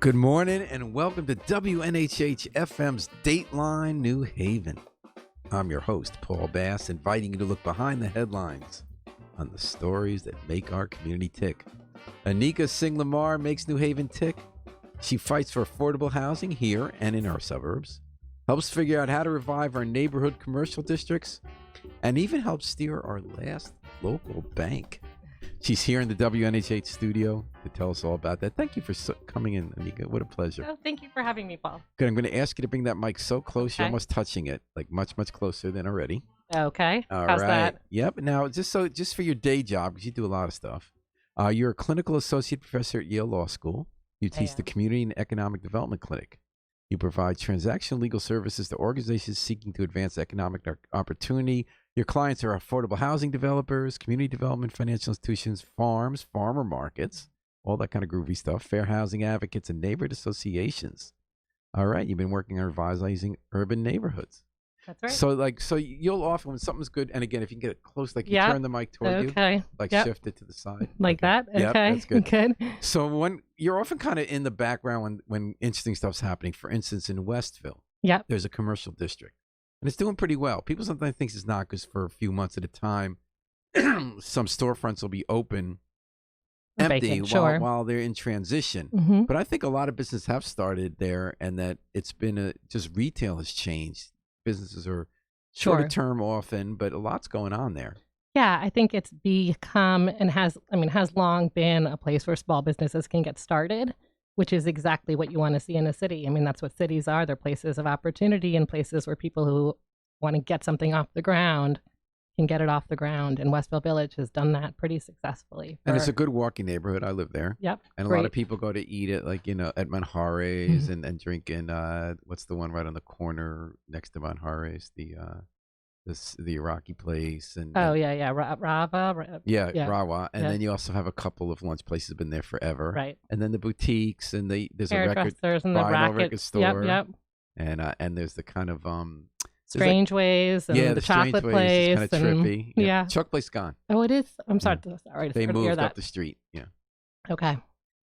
Good morning and welcome to WNHH FM's Dateline New Haven. I'm your host, Paul Bass, inviting you to look behind the headlines on the stories that make our community tick. Anika Singh Lemar makes New Haven tick. She fights for affordable housing here and in our suburbs, helps figure out how to revive our neighborhood commercial districts, and even helps steer our last local bank. She's here in the WNHH studio to tell us all about that. Thank you for coming in, Anika. What a pleasure. Oh, thank you for having me, Paul. Good. I'm going to ask you to bring that mic so close, You're almost touching it, like much, much closer than already. Okay. All How's right. that? Yep. Now, just for your day job, because you do a lot of stuff, you're a clinical associate professor at Yale Law School. You teach the Community and Economic Development Clinic. You provide transactional legal services to organizations seeking to advance economic opportunity. Your clients are affordable housing developers, community development, financial institutions, farms, farmer markets, all that kind of groovy stuff, fair housing advocates, and neighborhood associations. All right. You've been working on revitalizing urban neighborhoods. That's right. So you'll often, when something's good, and again, if you can get it close, like you turn the mic toward you, shift it to the side. Like that? Okay. Yep, that's good. Good. So when you're often kind of in the background when interesting stuff's happening, for instance, in Westville, there's a commercial district. And it's doing pretty well. People sometimes think it's not because for a few months at a time, some storefronts will be open, empty while they're in transition. Mm-hmm. But I think a lot of businesses have started there, and that it's been just retail has changed. Businesses are shorter term often, but a lot's going on there. Yeah, I think it's become and has long been a place where small businesses can get started, which is exactly what you want to see in a city. I mean, that's what cities are. They're places of opportunity and places where people who want to get something off the ground can get it off the ground. And Westville Village has done that pretty successfully. And it's a good walking neighborhood. I live there. Yep. And a lot of people go to eat at, like, at Manjares and drink in, what's the one right on the corner next to Manjares? The Iraqi place. Rava. Rawa. And then you also have a couple of lunch places that have been there forever. Right. And then the boutiques, and there's a record store. Yep. And there's the kind of Strange Ways and the chocolate place. It's kind of trippy. Yeah. Chocolate place gone. Oh, it is? I'm sorry. They moved up the street. Yeah. Okay.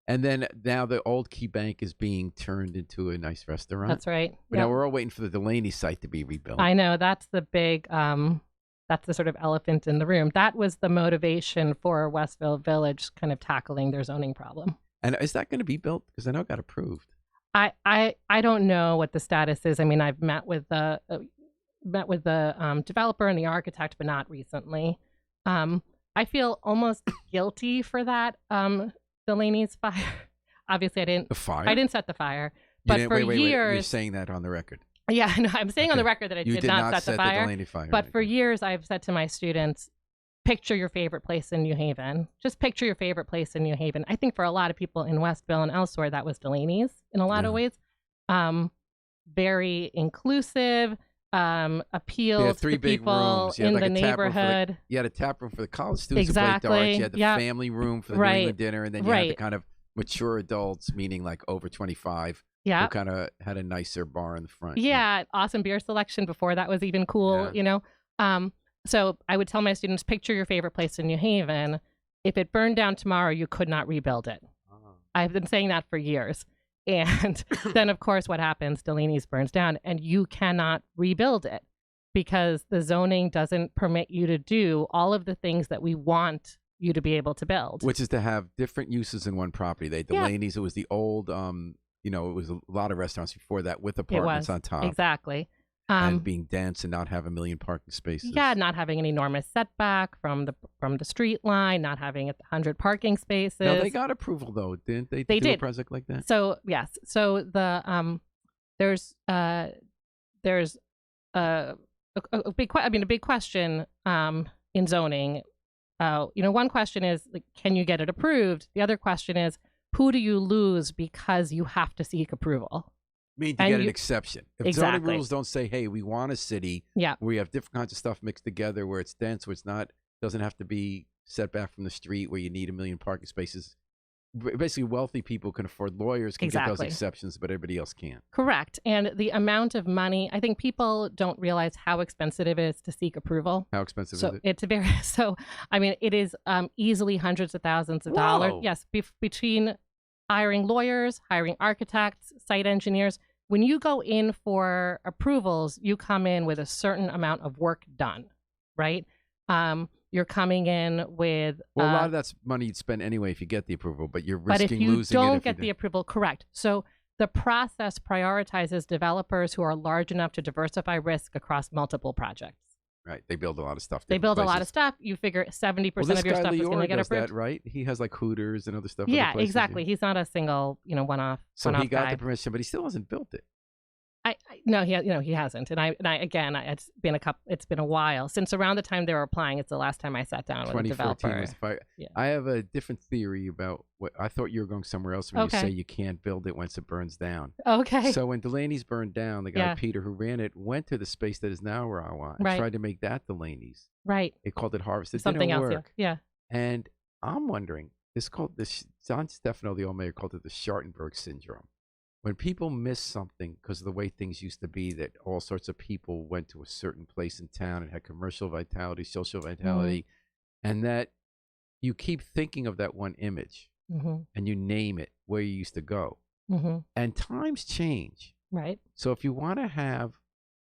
And then now the old Key Bank is being turned into a nice restaurant. That's right. But now we're all waiting for the Delaney site to be rebuilt. I know. That's the big, that's the sort of elephant in the room. That was the motivation for Westville Village kind of tackling their zoning problem. And is that going to be built? Because I know it got approved. I don't know what the status is. I mean, I've met with the developer and the architect, but not recently. I feel almost guilty for that. Delaney's fire. Obviously, I didn't. The fire? I didn't set the fire. But for years, you're saying that on the record. Yeah, no, I'm saying on the record that I did not set the fire. Delaney fire. But for years, I've said to my students, picture your favorite place in New Haven. Just picture your favorite place in New Haven. I think for a lot of people in Westville and elsewhere, that was Delaney's in a lot of ways. Very inclusive. Appeal to people in the neighborhood. You had a tap room for the college students who played darts. You had the family room for the New England dinner, and then you had the kind of mature adults, meaning like over 25, who kind of had a nicer bar in the front. Awesome beer selection before that was even cool, So I would tell my students, picture your favorite place in New Haven. If it burned down tomorrow, you could not rebuild it. I've been saying that for years. And then, of course, what happens? Delaney's burns down, and you cannot rebuild it because the zoning doesn't permit you to do all of the things that we want you to be able to build. Which is to have different uses in one property. Delaney's, it was the old it was a lot of restaurants before that with apartments on top. Exactly. And being dense and not have a million parking spaces. Yeah, not having an enormous setback from the street line, not having 100 parking spaces. No, they got approval though, didn't they? They do did. A project like that. So yes, so the there's a big question in zoning. One question is like, can you get it approved? The other question is, who do you lose because you have to seek approval? To get an exception. If zoning rules don't say, hey, we want a city where we have different kinds of stuff mixed together, where it's dense, where it's not, doesn't have to be set back from the street, where you need a million parking spaces. Basically, wealthy people can afford lawyers, can get those exceptions, but everybody else can't. Correct. And the amount of money, I think people don't realize how expensive it is to seek approval. How expensive is it? It's it is easily hundreds of thousands of dollars. Yes, between hiring lawyers, hiring architects, site engineers. When you go in for approvals, you come in with a certain amount of work done, right? You're coming in with... a lot of that's money you'd spend anyway if you get the approval, but you're risking losing it. But if you don't get the approval, correct. So the process prioritizes developers who are large enough to diversify risk across multiple projects. Right. They build a lot of stuff. They build a lot of stuff. You figure 70% of your stuff is going to get approved. That, right? He has like Hooters and other stuff. Yeah, exactly. He's not a single, one-off. So he got the permission, but he still hasn't built it. No, he hasn't. And I again, it's been a while since around the time they were applying. It's the last time I sat down with a developer. I have a different theory about what I thought you were going somewhere else when you say you can't build it once it burns down. Okay. So when Delaney's burned down, the guy Peter who ran it went to the space that is now Rawa and tried to make that Delaney's. Right. They called it Harvest. It Something didn't else. work. Yeah. And I'm wondering, John Stefano, the old mayor, called it the Schartenberg syndrome. When people miss something because of the way things used to be, that all sorts of people went to a certain place in town and had commercial vitality, social vitality, and that you keep thinking of that one image and you name it where you used to go. And times change. Right. So if you want to have,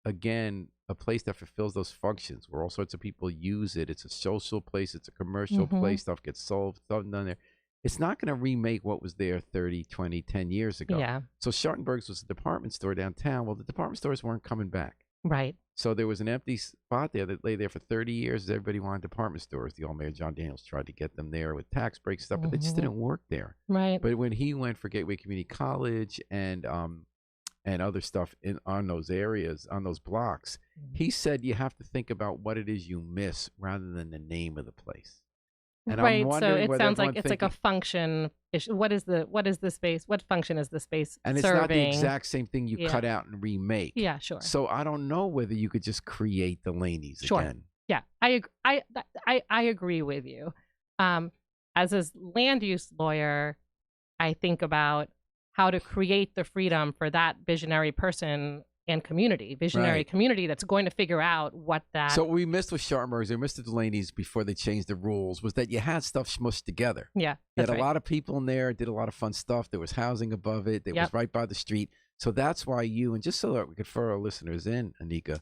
again, a place that fulfills those functions where all sorts of people use it, it's a social place, it's a commercial place, stuff gets sold, stuff done there. It's not going to remake what was there 30, 20, 10 years ago. Yeah. So Schartenberg's was a department store downtown. Well, the department stores weren't coming back. Right. So there was an empty spot there that lay there for 30 years. Everybody wanted department stores. The old mayor, John Daniels, tried to get them there with tax breaks and stuff, but they just didn't work there. Right. But when he went for Gateway Community College and other stuff on those areas, on those blocks, he said you have to think about what it is you miss rather than the name of the place. And right, so it sounds like it's like a function issue. What is the space? What function is the space and serving? It's not the exact same thing you cut out and remake. Yeah, sure. So I don't know whether you could just create Delaney's again. Yeah, I agree with you. As a land use lawyer, I think about how to create the freedom for that visionary person and community, community that's going to figure out what that... So what we missed with Schartenberg's and Mr. Delaney's before they changed the rules was that you had stuff smushed together. Yeah, you had a lot of people in there, did a lot of fun stuff. There was housing above it. It was right by the street. So that's why and just so that we could for our listeners in, Anika,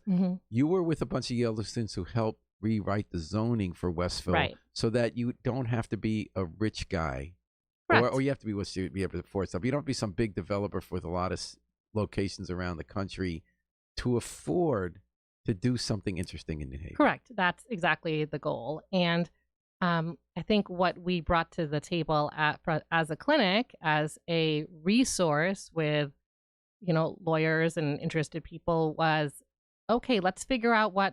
you were with a bunch of Yale students who helped rewrite the zoning for Westville so that you don't have to be a rich guy. Or you have to be able to afford stuff. You don't have to be some big developer with a lot of locations around the country to afford to do something interesting in New Haven. Correct. That's exactly the goal. And I think what we brought to the table as a clinic, as a resource with, lawyers and interested people was, okay, let's figure out what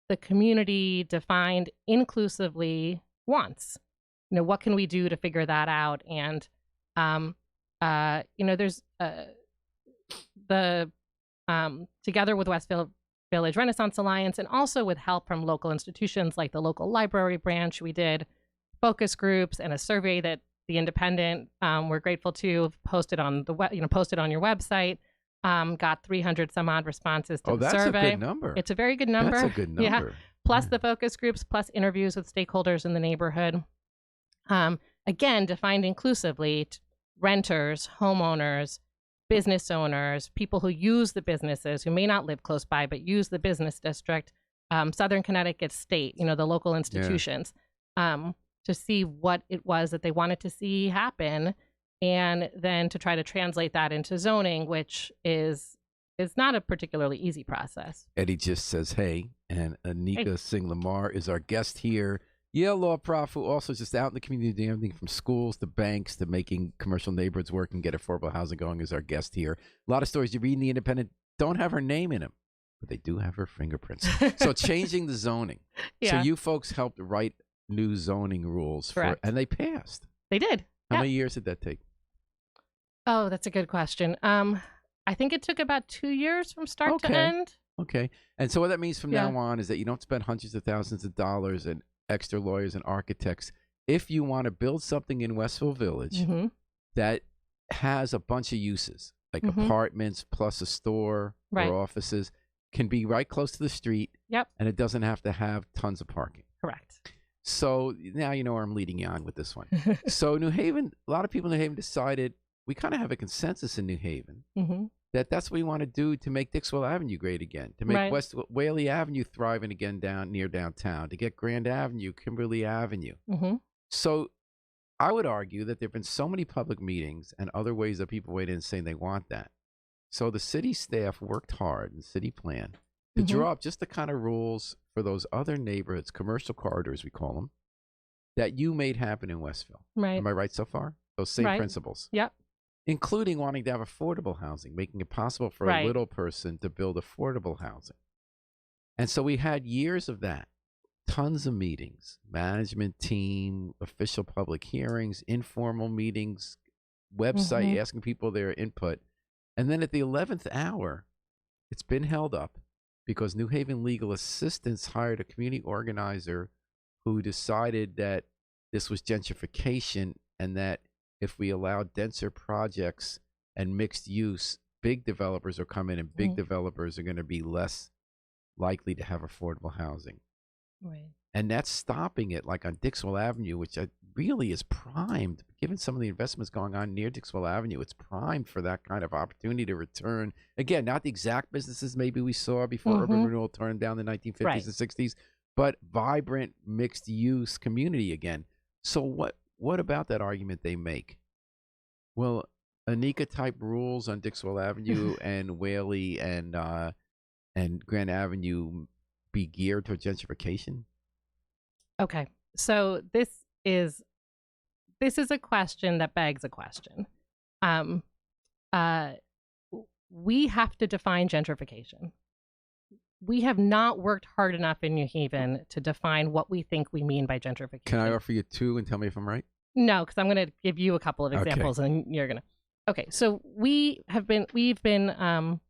the community defined inclusively wants. What can we do to figure that out? And, there's together with Westfield Village Renaissance Alliance and also with help from local institutions like the local library branch, we did focus groups and a survey that the Independent, we're grateful to, posted on posted on your website. Got 300 some odd responses to the survey. Oh, that's a good number. It's a very good number. That's a good number. Yeah. Plus the focus groups, plus interviews with stakeholders in the neighborhood. Again, defined inclusively, renters, homeowners, business owners, people who use the businesses, who may not live close by, but use the business district, Southern Connecticut State, the local institutions, to see what it was that they wanted to see happen. and then to try to translate that into zoning, which is not a particularly easy process. Eddie just says, hey, and Anika Hey. Singh Lemar is our guest here. Yale law prof who also just out in the community doing everything from schools to banks to making commercial neighborhoods work and get affordable housing going is our guest here. A lot of stories you read in The Independent don't have her name in them, but they do have her fingerprints. So changing the zoning. Yeah. So you folks helped write new zoning rules and they passed. They did. How many years did that take? Oh, that's a good question. I think it took about 2 years from start to end. Okay. And so what that means from now on is that you don't spend hundreds of thousands of dollars and extra lawyers and architects if you want to build something in Westville Village that has a bunch of uses, like apartments plus a store or offices, can be right close to the street. Yep. And it doesn't have to have tons of parking. Correct. So now you know where I'm leading you on with this one. So New Haven, a lot of people in New Haven decided, we kind of have a consensus in New Haven that's what we want to do to make Dixwell Avenue great again, to make West Whaley Avenue thriving again down near downtown, to get Grand Avenue, Kimberly Avenue. So I would argue that there have been so many public meetings and other ways that people weighed in saying they want that. So the city staff worked hard in the city plan to draw up just the kind of rules for those other neighborhoods, commercial corridors we call them, that you made happen in Westville. Right. Am I right so far? Those same principles. Yep. Including wanting to have affordable housing, making it possible for a little person to build affordable housing. And so we had years of that, tons of meetings, management team, official public hearings, informal meetings, website asking people their input. And then at the 11th hour, it's been held up because New Haven Legal Assistance hired a community organizer who decided that this was gentrification and that if we allow denser projects and mixed use, big developers will come in and big developers are going to be less likely to have affordable housing. Right. And that's stopping it, like on Dixwell Avenue, which really is primed, given some of the investments going on near Dixwell Avenue, it's primed for that kind of opportunity to return. Again, not the exact businesses maybe we saw before urban renewal turned down in the 1950s and 60s, but vibrant mixed use community again. So what about that argument they make? Well, Anika type rules on Dixwell Avenue and Whaley and Grand Avenue be geared toward gentrification? Okay. So this is a question that begs a question. We have to define gentrification. We have not worked hard enough in New Haven to define what we think we mean by gentrification. Can I offer you two and tell me if I'm right? No, because I'm going to give you a couple of examples, and you're going to. Okay, so we've been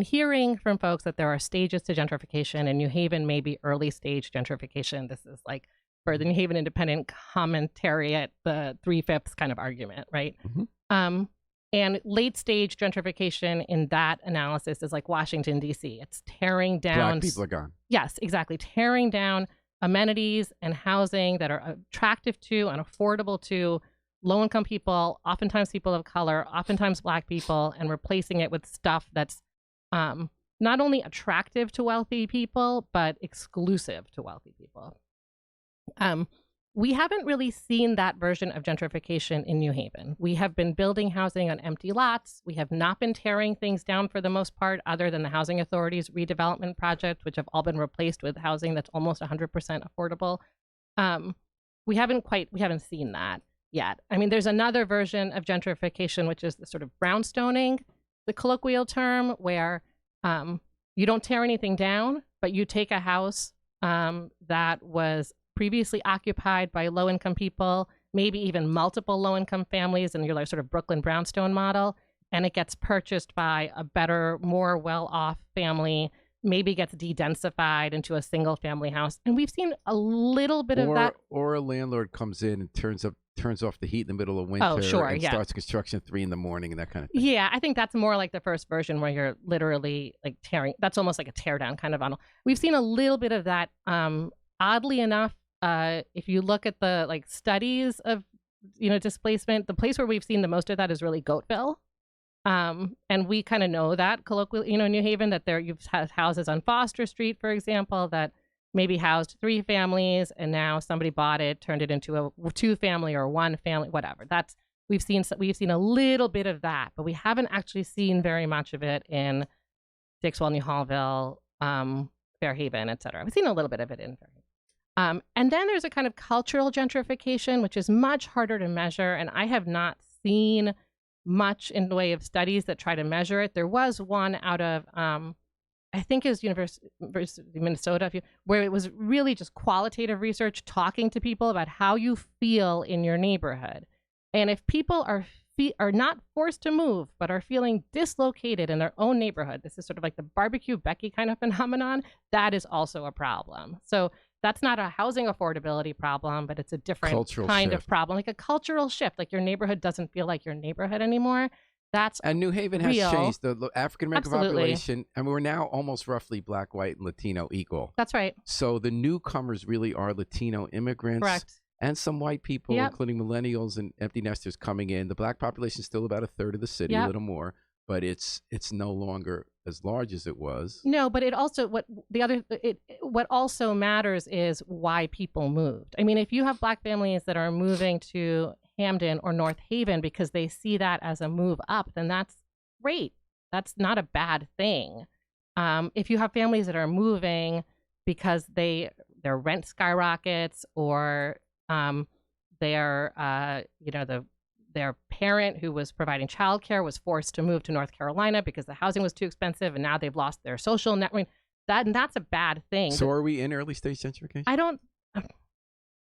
hearing from folks that there are stages to gentrification, and New Haven may be early stage gentrification. This is like for the New Haven Independent commentary at the 3/5 kind of argument, right? And late stage gentrification in that analysis is like Washington, D.C. It's tearing down. Black people are gone. Yes, exactly. Tearing down amenities and housing that are attractive to and affordable to low-income people, oftentimes people of color, oftentimes Black people, and replacing it with stuff that's not only attractive to wealthy people, but exclusive to wealthy people. We haven't really seen that version of gentrification in New Haven. We have been building housing on empty lots. We have not been tearing things down for the most part, other than the Housing Authority's redevelopment project, which have all been replaced with housing that's almost 100% affordable. We haven't seen that yet. I mean, there's another version of gentrification, which is the sort of brownstoning, the colloquial term, where you don't tear anything down, but you take a house that was previously occupied by low-income people, maybe even multiple low-income families in your like sort of Brooklyn brownstone model, and it gets purchased by a better, more well-off family, maybe gets de-densified into a single-family house. And we've seen a little bit of that. Or a landlord comes in and turns off the heat in the middle of winter and starts construction at 3 a.m. and that kind of thing. Yeah, I think that's more like the first version where you're literally like tearing. That's almost like a tear down kind of model. We've seen a little bit of that. Oddly enough, if you look at the like studies of displacement, the place where we've seen the most of that is really Goatville. And we kind of know that colloquially, New Haven, that you've had houses on Foster Street, for example, that maybe housed 3 families, and now somebody bought it, turned it into a 2-family or 1-family, whatever. we've seen a little bit of that, but we haven't actually seen very much of it in Dixwell, New Hallville, Fairhaven, et cetera. We've seen a little bit of it in Fairhaven. And then there's a kind of cultural gentrification, which is much harder to measure, and I have not seen much in the way of studies that try to measure it. There was one out of, I think it was University of Minnesota, where it was really just qualitative research, talking to people about how you feel in your neighborhood. And if people are not forced to move, but are feeling dislocated in their own neighborhood, this is sort of like the barbecue Becky kind of phenomenon, that is also a problem. So that's not a housing affordability problem, but it's a different Cultural kind shift. of problem, like a cultural shift, like your neighborhood doesn't feel like your neighborhood anymore. That's And New Haven has real. changed. The African-American Absolutely. population, and we're now almost roughly Black, white, and Latino equal. That's right. So the newcomers really are Latino immigrants. Correct. And some white people, Yep. including millennials and empty nesters coming in. The Black population is still about a third of the city, Yep. a little more, but it's no longer as large as it was. No, but it also what also matters is why people moved. I mean, if you have Black families that are moving to Hamden or North Haven because they see that as a move up, then that's great. That's not a bad thing. If you have families that are moving because their rent skyrockets or their parent who was providing childcare was forced to move to North Carolina because the housing was too expensive, and now they've lost their social network. That's a bad thing. So are we in early stage gentrification?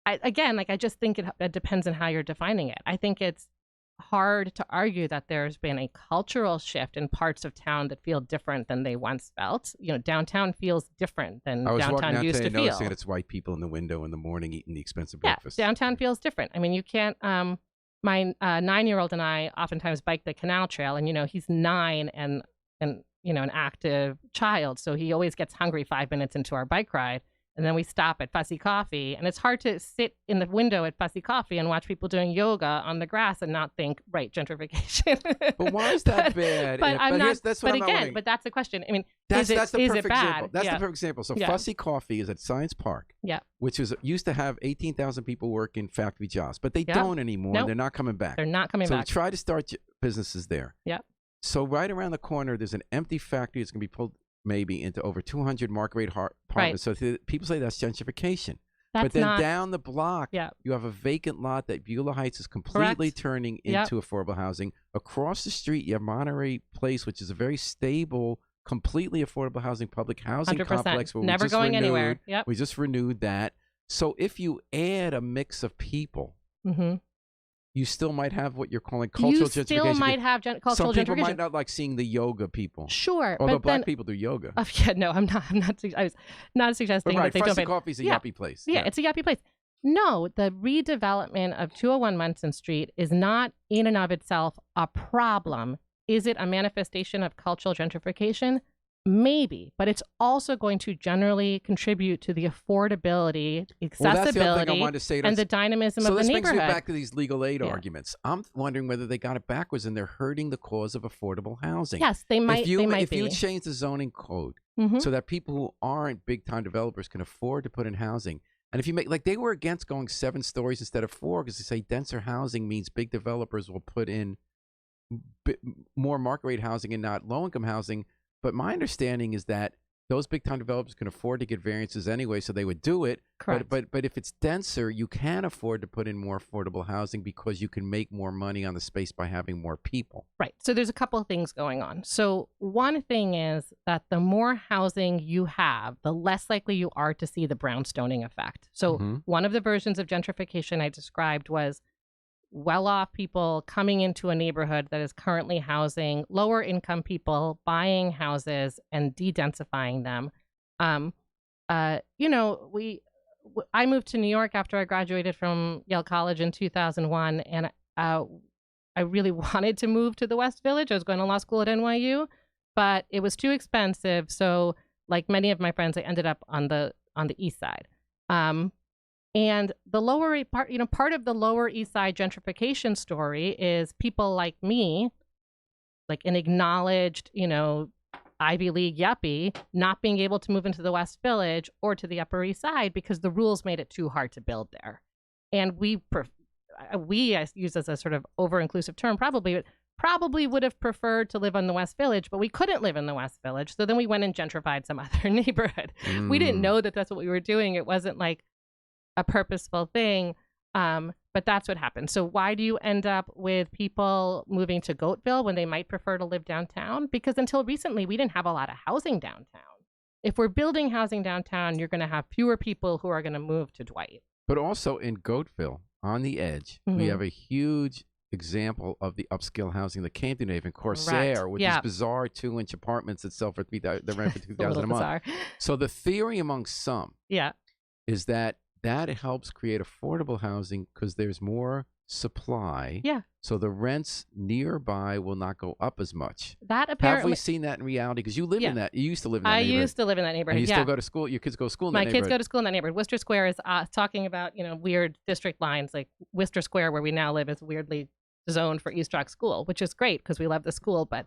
I just think it depends on how you're defining it. I think it's hard to argue that there's been a cultural shift in parts of town that feel different than they once felt. Downtown feels different than downtown used to feel. Noticing that it's white people in the window in the morning eating the expensive breakfast. Yeah, downtown feels different. I mean, you can't. My 9-year-old and I oftentimes bike the canal trail, and he's 9 and an active child, so he always gets hungry 5 minutes into our bike ride. And then we stop at Fussy Coffee. And it's hard to sit in the window at Fussy Coffee and watch people doing yoga on the grass and not think, right, gentrification. But why is that bad? But that's the question. I mean, that's the is perfect it bad? example. That's the perfect example. So Fussy Coffee is at Science Park, which used to have 18,000 people working factory jobs, but they don't anymore. Nope. They're not coming back. They're not coming back. So try to start businesses there. Yep. So right around the corner, there's an empty factory that's going to be pulled maybe into over 200 market rate apartments. Right. So people say that's gentrification. That's but then not, down the block, you have a vacant lot that Beulah Heights is completely turning into affordable housing. Across the street, you have Monterey Place, which is a very stable, completely affordable housing, public housing 100%. complex. Where Never going anywhere. Yep. We just renewed that. So if you add a mix of people, you still might have what you're calling cultural gentrification. You still might have cultural gentrification. Some people might not like seeing the yoga people. Sure. Although Black people do yoga. No, I'm not. I was not suggesting that they don't. Fussy Coffee's a yuppie place. Yeah, it's a yuppie place. No, the redevelopment of 201 Munson Street is not in and of itself a problem. Is it a manifestation of cultural gentrification? Maybe, but it's also going to generally contribute to the affordability, accessibility, and the dynamism of the neighborhood. So this brings me back to these legal aid arguments. I'm wondering whether they got it backwards and they're hurting the cause of affordable housing. Yes, they might. If you change the zoning code so that people who aren't big-time developers can afford to put in housing, and if you make, like, they were against going 7 stories instead of 4 because they say denser housing means big developers will put in more market rate housing and not low-income housing. But my understanding is that those big-time developers can afford to get variances anyway, so they would do it. Correct. But if it's denser, you can afford to put in more affordable housing because you can make more money on the space by having more people. Right. So there's a couple of things going on. So one thing is that the more housing you have, the less likely you are to see the brownstoning effect. So one of the versions of gentrification I described was well-off people coming into a neighborhood that is currently housing lower income people, buying houses and de-densifying them. I moved to New York after I graduated from Yale College in 2001, and I really wanted to move to the West Village. I was going to law school at NYU, but it was too expensive. So, like many of my friends, I ended up on the East Side. And the lower part, part of the Lower East Side gentrification story is people like me, like an acknowledged, Ivy League yuppie, not being able to move into the West Village or to the Upper East Side because the rules made it too hard to build there. And I use as a sort of over-inclusive term probably would have preferred to live in the West Village, but we couldn't live in the West Village. So then we went and gentrified some other neighborhood. We didn't know that that's what we were doing. It wasn't like a purposeful thing. But that's what happened. So why do you end up with people moving to Goatville when they might prefer to live downtown? Because until recently, we didn't have a lot of housing downtown. If we're building housing downtown, you're going to have fewer people who are going to move to Dwight. But also in Goatville, on the edge, we have a huge example of the upscale housing that came to New Haven, Corsair, with these bizarre 2-inch apartments that sell for $3,000, that rent for $2,000 a month. So the theory among some is that helps create affordable housing because there's more supply. Yeah. So the rents nearby will not go up as much. That apparently. Have we seen that in reality? Because you live in that. You used to live in that neighborhood. I used to live in that neighborhood. And you still go to school. Your kids go to school in that neighborhood. My kids go to school in that neighborhood. Worcester Square is talking about weird district lines. Like Worcester Square, where we now live, is weirdly zoned for East Rock School, which is great because we love the school, but.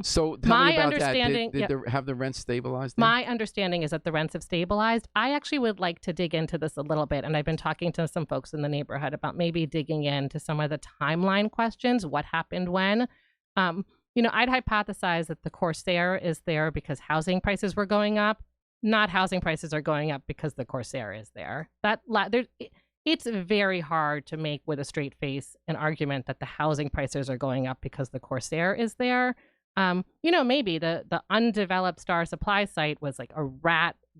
So tell me about that. Have the rents stabilized? My understanding is that the rents have stabilized. I actually would like to dig into this a little bit, and I've been talking to some folks in the neighborhood about maybe digging into some of the timeline questions. What happened when? I'd hypothesize that the Corsair is there because housing prices were going up. Not housing prices are going up because the Corsair is there. It's very hard to make with a straight face an argument that the housing prices are going up because the Corsair is there. Maybe the undeveloped Star Supply site was like a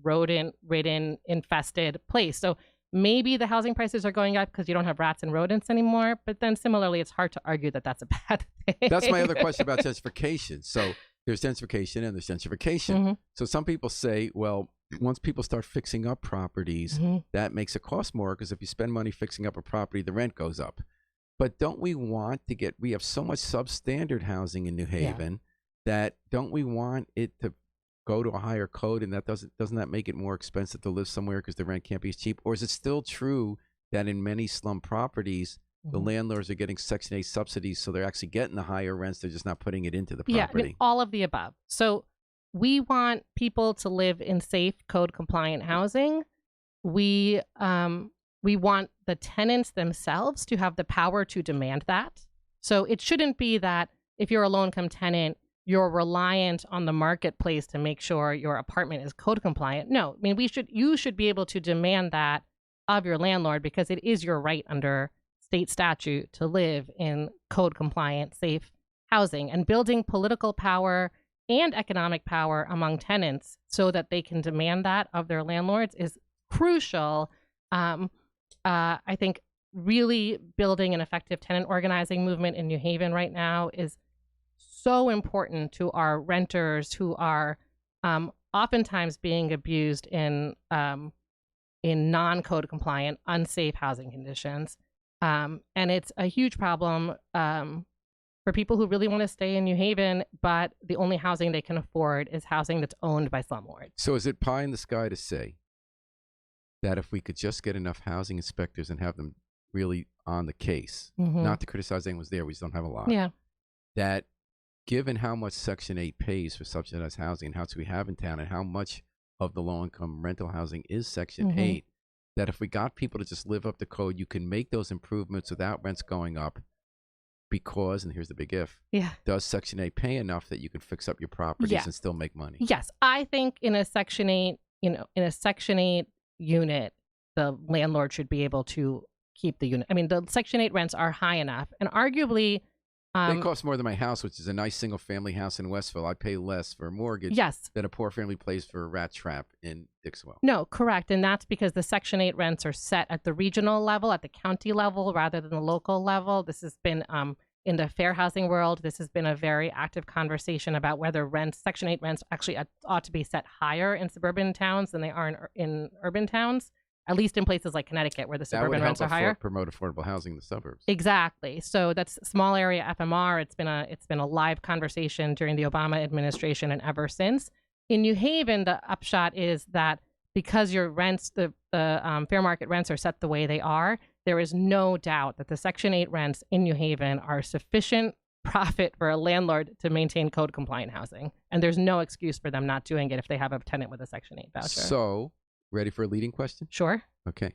rodent-ridden, infested place. So maybe the housing prices are going up because you don't have rats and rodents anymore. But then similarly, it's hard to argue that that's a bad thing. That's my other question about gentrification. So there's gentrification and there's gentrification. So some people say, well, once people start fixing up properties, that makes it cost more because if you spend money fixing up a property, the rent goes up. But don't we want to we have so much substandard housing in New Haven that don't we want it to go to a higher code, and that doesn't that make it more expensive to live somewhere because the rent can't be as cheap? Or is it still true that in many slum properties, the landlords are getting Section 8 subsidies, so they're actually getting the higher rents, they're just not putting it into the property? Yeah, all of the above. So we want people to live in safe, code-compliant housing. We want the tenants themselves to have the power to demand that. So it shouldn't be that if you're a low-income tenant, you're reliant on the marketplace to make sure your apartment is code compliant. No, I mean, you should be able to demand that of your landlord because it is your right under state statute to live in code compliant, safe housing, and building political power and economic power among tenants so that they can demand that of their landlords is crucial. I think really building an effective tenant organizing movement in New Haven right now is so important to our renters who are oftentimes being abused in non-code compliant, unsafe housing conditions. And it's a huge problem for people who really want to stay in New Haven, but the only housing they can afford is housing that's owned by slumlords. So is it pie in the sky to say that if we could just get enough housing inspectors and have them really on the case, not to criticize anyone's there, we just don't have a lot, that given how much Section 8 pays for subsidized housing and how much we have in town and how much of the low-income rental housing is Section 8, that if we got people to just live up to code, you can make those improvements without rents going up because, and here's the big if, does Section 8 pay enough that you can fix up your properties and still make money? Yes. I think in a Section 8, unit, the landlord should be able to keep the unit. I mean, the Section 8 rents are high enough, and arguably they cost more than my house, which is a nice single-family house in Westville. I pay less for a mortgage than a poor family pays for a rat trap in Dixwell. No, correct, and that's because the Section 8 rents are set at the regional level, at the county level, rather than the local level. This has been in the fair housing world. This has been a very active conversation about whether Section 8 rents actually ought to be set higher in suburban towns than they are in urban towns. At least in places like Connecticut, where the suburban rents are higher. Promote affordable housing in the suburbs. Exactly. So that's small area FMR. It's been a live conversation during the Obama administration and ever since. In New Haven, the upshot is that because your rents, the fair market rents are set the way they are, there is no doubt that the Section 8 rents in New Haven are sufficient profit for a landlord to maintain code compliant housing, and there's no excuse for them not doing it if they have a tenant with a Section 8 voucher. So. Ready for a leading question? Sure. Okay.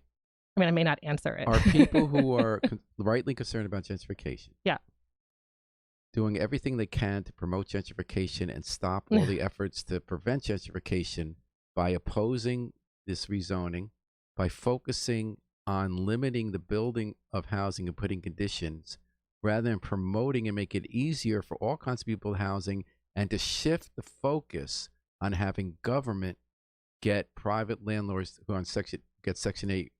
I mean, I may not answer it. Are people who are rightly concerned about gentrification doing everything they can to promote gentrification and stop all the efforts to prevent gentrification by opposing this rezoning, by focusing on limiting the building of housing and putting conditions, rather than promoting and make it easier for all kinds of people housing, and to shift the focus on having government get private landlords who are on Section 8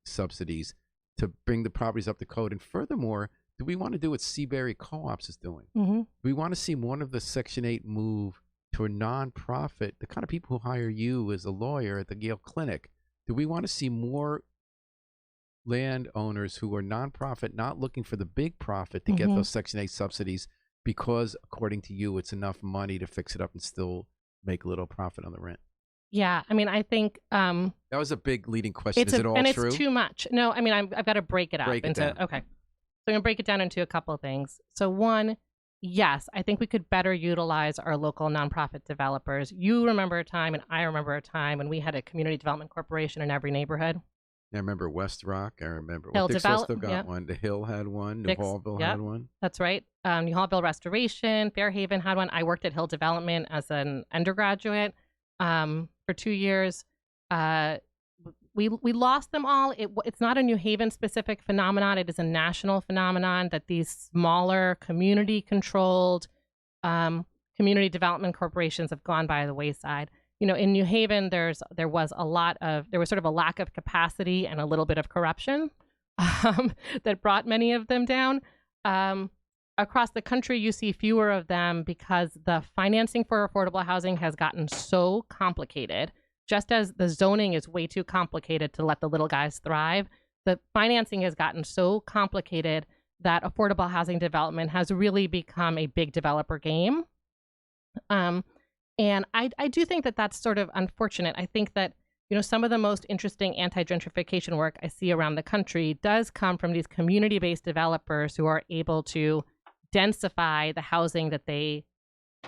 subsidies to bring the properties up to code? And furthermore, do we want to do what Seabury Co-ops is doing? Mm-hmm. Do we want to see more of the Section 8 move to a nonprofit, the kind of people who hire you as a lawyer at the Yale Clinic? Do we want to see more landowners who are nonprofit, not looking for the big profit to get those Section 8 subsidies because, according to you, it's enough money to fix it up and still make a little profit on the rent? Yeah, I mean, I think that was a big leading question. Is it all true? It's too much. No, I mean, I've got to break it up Okay, so I'm going to break it down into a couple of things. So one, yes, I think we could better utilize our local nonprofit developers. You remember a time, and I remember a time when we had a community development corporation in every neighborhood. I remember West Rock. I remember Hill Dixville still got one. The Hill had one. New Hallville had one. That's right. New Hallville Restoration, Fairhaven had one. I worked at Hill Development as an undergraduate for 2 years. We lost them all. It's not a New Haven specific phenomenon. It is a national phenomenon that these smaller community-controlled community development corporations have gone by the wayside. You know, in New Haven, there was sort of a lack of capacity and a little bit of corruption that brought many of them down. Across the country, you see fewer of them because the financing for affordable housing has gotten so complicated. Just as the zoning is way too complicated to let the little guys thrive, the financing has gotten so complicated that affordable housing development has really become a big developer game. And I do think that that's sort of unfortunate. I think that, you know, some of the most interesting anti-gentrification work I see around the country does come from these community-based developers who are able to densify the housing that they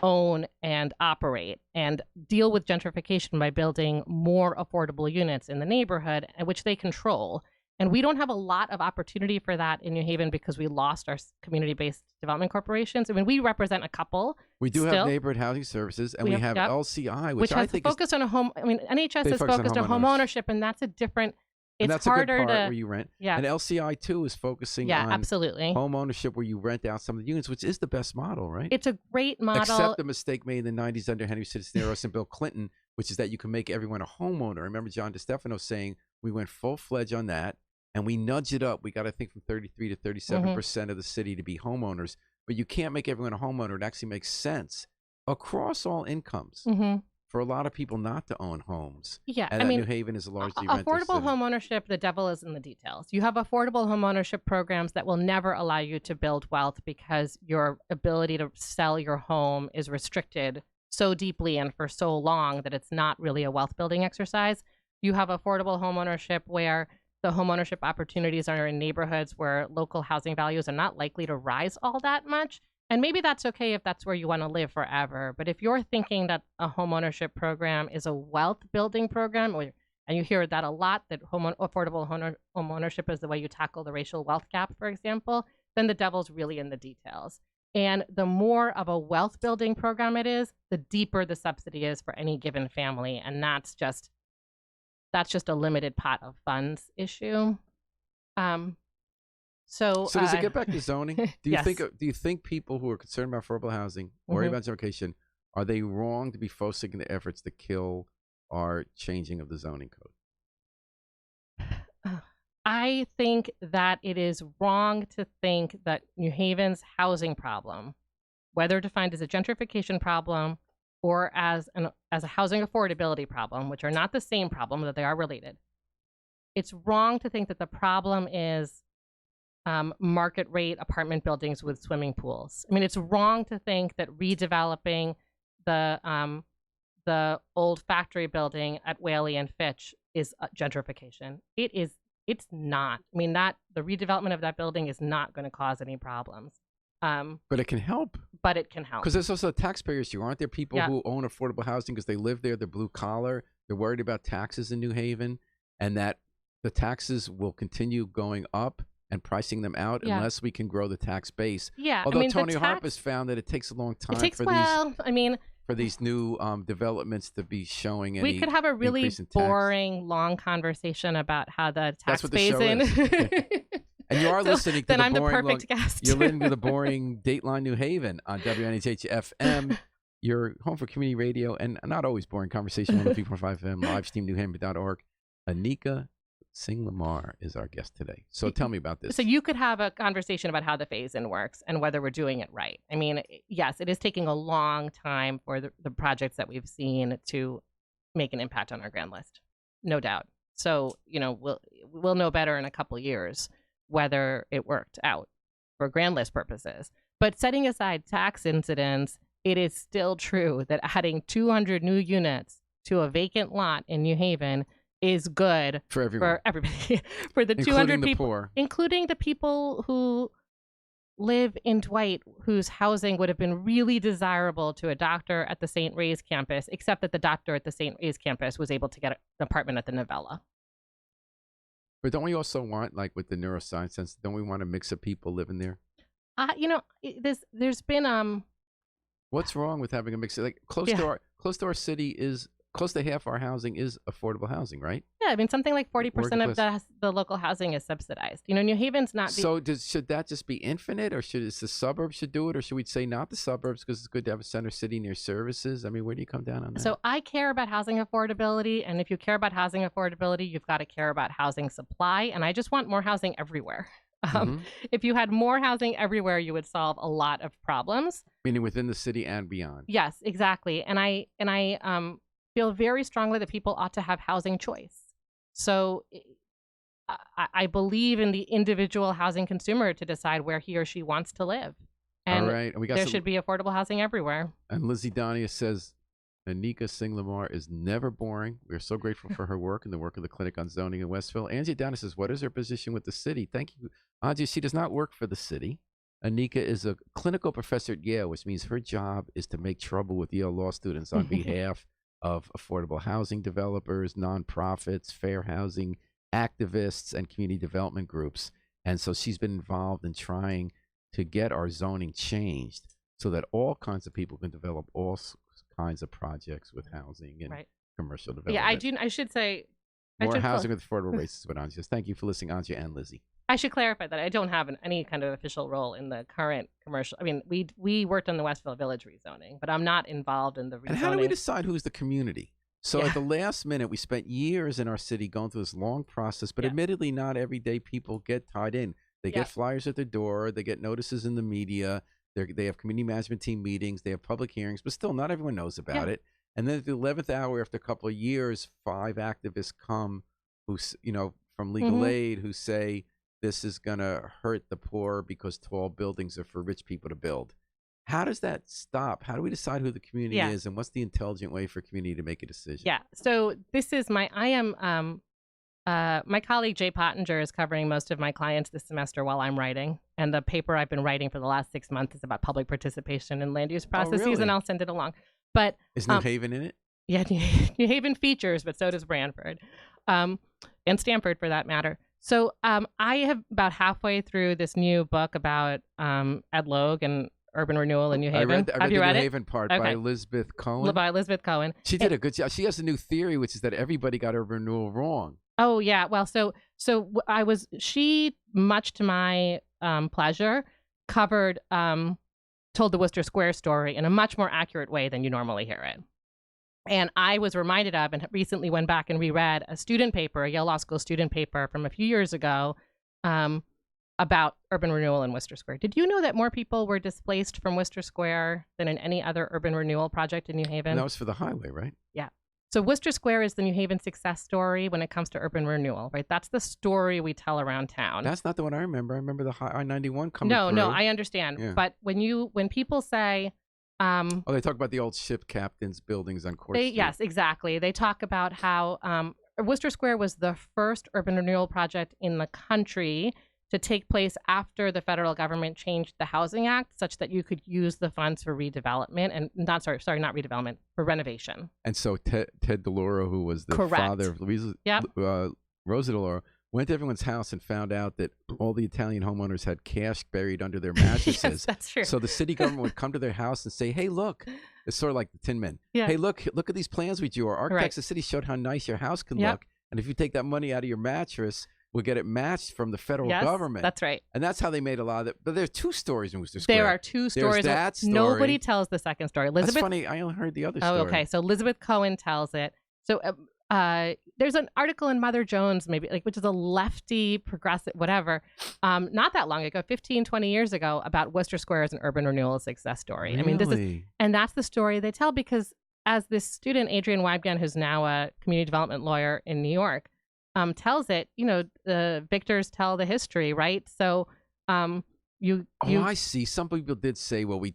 own and operate and deal with gentrification by building more affordable units in the neighborhood, which they control. And we don't have a lot of opportunity for that in New Haven because we lost our community-based development corporations. I mean, we represent a couple. We do have neighborhood housing services, and we have LCI, which I think focused on a home. I mean, NHS is focused on home ownership, and that's a different. And it's that's harder a good part to where you rent. Yeah. And LCI too is focusing on absolutely. home ownership where you rent out some of the units, which is the best model, right? It's a great model. Except the mistake made in the 90s under Henry Cisneros and Bill Clinton, which is that you can make everyone a homeowner. I remember John DeStefano saying we went full-fledged on that, and we nudged it up. We got, I think, from 33 to 37% of the city to be homeowners. But you can't make everyone a homeowner. It actually makes sense across all incomes. For a lot of people not to own homes. Yeah, and I mean, New Haven is a largely rented affordable city. home ownership, the devil is in the details. You have affordable home ownership programs that will never allow you to build wealth because your ability to sell your home is restricted so deeply and for so long that it's not really a wealth building exercise. You have affordable home ownership where the home ownership opportunities are in neighborhoods where local housing values are not likely to rise all that much. And maybe that's okay if that's where you want to live forever. But if you're thinking that a homeownership program is a wealth building program, and you hear that a lot, that affordable home ownership is the way you tackle the racial wealth gap, for example, then the devil's really in the details. And the more of a wealth building program it is, the deeper the subsidy is for any given family. And that's just a limited pot of funds issue. So does it get back to zoning? Do you Yes. do you think people who are concerned about affordable housing, worry about gentrification, are they wrong to be focusing the efforts to kill our changing of the zoning code? I think that it is wrong to think that New Haven's housing problem, whether defined as a gentrification problem or as a housing affordability problem, which are not the same problem, that they are related. It's wrong to think that the problem is market rate apartment buildings with swimming pools. I mean, it's wrong to think that redeveloping the old factory building at Whaley and Fitch is gentrification. It's not. I mean, the redevelopment of that building is not going to cause any problems. But it can help. But it can help. Because there's also a taxpayer issue. Aren't there people who own affordable housing because they live there, they're blue collar, they're worried about taxes in New Haven, and that the taxes will continue going up and pricing them out unless we can grow the tax base. Yeah, although I mean, Tony Harper's found that it takes a long time for these new developments to be showing any. We could have a really boring, long conversation about how the tax phase-in. And you are listening to then the I'm boring, the perfect guest. You're listening to the boring Dateline New Haven on WNHH FM. Your home for community radio and not always boring conversation on 103.5 FM, livestreamnewhaven.org. Anika Singh Lemar is our guest today. So tell me about this. So you could have a conversation about how the phase-in works and whether we're doing it right. I mean, yes, it is taking a long time for the projects that we've seen to make an impact on our grand list, no doubt. So, we'll know better in a couple of years whether it worked out for grand list purposes. But setting aside tax incidents, it is still true that adding 200 new units to a vacant lot in New Haven is good for everyone. For everybody, for the 200 people, including the people who live in Dwight, whose housing would have been really desirable to a doctor at the St. Ray's campus, except that the doctor at the St. Ray's campus was able to get an apartment at the Novella. But don't we also want, like with the neuroscience sense, don't we want a mix of people living there? There's been What's wrong with having a mix? Like close to our city is close to half our housing is affordable housing, right? Yeah, I mean something like 40% of the local housing is subsidized. New Haven's not. So should that just be infinite, or should the suburbs should do it, or should we say not the suburbs because it's good to have a center city near services? I mean, where do you come down on that? So I care about housing affordability, and if you care about housing affordability, you've got to care about housing supply, and I just want more housing everywhere. If you had more housing everywhere, you would solve a lot of problems. Meaning within the city and beyond. Yes, exactly. And I feel very strongly that people ought to have housing choice. So I believe in the individual housing consumer to decide where he or she wants to live. And all right. there should be affordable housing everywhere. And Lizzie Donia says, Anika Singh Lemar is never boring. We are so grateful for her work and the work of the Clinic on Zoning in Westville. Angie Downer says, what is her position with the city? Thank you, Angie. She does not work for the city. Anika is a clinical professor at Yale, which means her job is to make trouble with Yale law students on behalf of affordable housing developers, nonprofits, fair housing activists, and community development groups. And so she's been involved in trying to get our zoning changed so that all kinds of people can develop all kinds of projects with housing and commercial development. Yeah, I should say more housing with affordable rates is what Anja says. Thank you for listening, Anja and Lizzie. I should clarify that I don't have any kind of official role in the current commercial. I mean, we worked on the Westville Village rezoning, but I'm not involved in the rezoning. And how do we decide who's the community? So at the last minute, we spent years in our city going through this long process, but admittedly, not everyday people get tied in. They get flyers at their door. They get notices in the media. They have community management team meetings. They have public hearings, but still not everyone knows about it. And then at the 11th hour, after a couple of years, 5 activists come who, from legal aid who say this is going to hurt the poor because tall buildings are for rich people to build. How does that stop? How do we decide who the community is, and what's the intelligent way for community to make a decision? Yeah. So this is my colleague Jay Pottinger is covering most of my clients this semester while I'm writing. And the paper I've been writing for the last 6 months is about public participation in land use processes, and I'll send it along. But is New Haven in it? Yeah, New Haven features, but so does Branford, and Stanford for that matter. So I have about halfway through this new book about Ed Logue and urban renewal in New Haven. I read have you the read New it? She did a good job. She has a new theory, which is that everybody got urban renewal wrong. Oh yeah, well, she, much to my pleasure, told the Worcester Square story in a much more accurate way than you normally hear it. And I was reminded of, and recently went back and reread a student paper, a Yale Law School student paper from a few years ago, about urban renewal in Worcester Square. Did you know that more people were displaced from Worcester Square than in any other urban renewal project in New Haven? And that was for the highway, right? Yeah. So Worcester Square is the New Haven success story when it comes to urban renewal, right? That's the story we tell around town. That's not the one I remember. I remember the I-91 coming through. No, I understand. Yeah. But when people say... they talk about the old ship captains' buildings on Court Street. Yes, exactly. They talk about how Worcester Square was the first urban renewal project in the country to take place after the federal government changed the Housing Act such that you could use the funds for redevelopment and not redevelopment, for renovation. And so Ted DeLauro, who was the father of Rosa DeLauro, went to everyone's house and found out that all the Italian homeowners had cash buried under their mattresses. Yes, that's true. So the city government would come to their house and say, hey, look, it's sort of like the Tin Men. Yeah. Hey, look at these plans we drew. Our architects of the city showed how nice your house can look. And if you take that money out of your mattress, we'll get it matched from the federal government. That's right. And that's how they made a lot of it. But there's two stories in Worcester Square. There are two stories. There's that story. Nobody tells the second story. Elizabeth. That's funny. I only heard the other story. Oh, okay. So Elizabeth Cohen tells it. So there's an article in Mother Jones, maybe which is a lefty, progressive, whatever, not that long ago, 15, 20 years ago, about Worcester Square as an urban renewal success story. Really? I mean, and that's the story they tell, because as this student, Adrienne Weibgen, who's now a community development lawyer in New York, tells it, the victors tell the history, right? So I see. Some people did say, well, we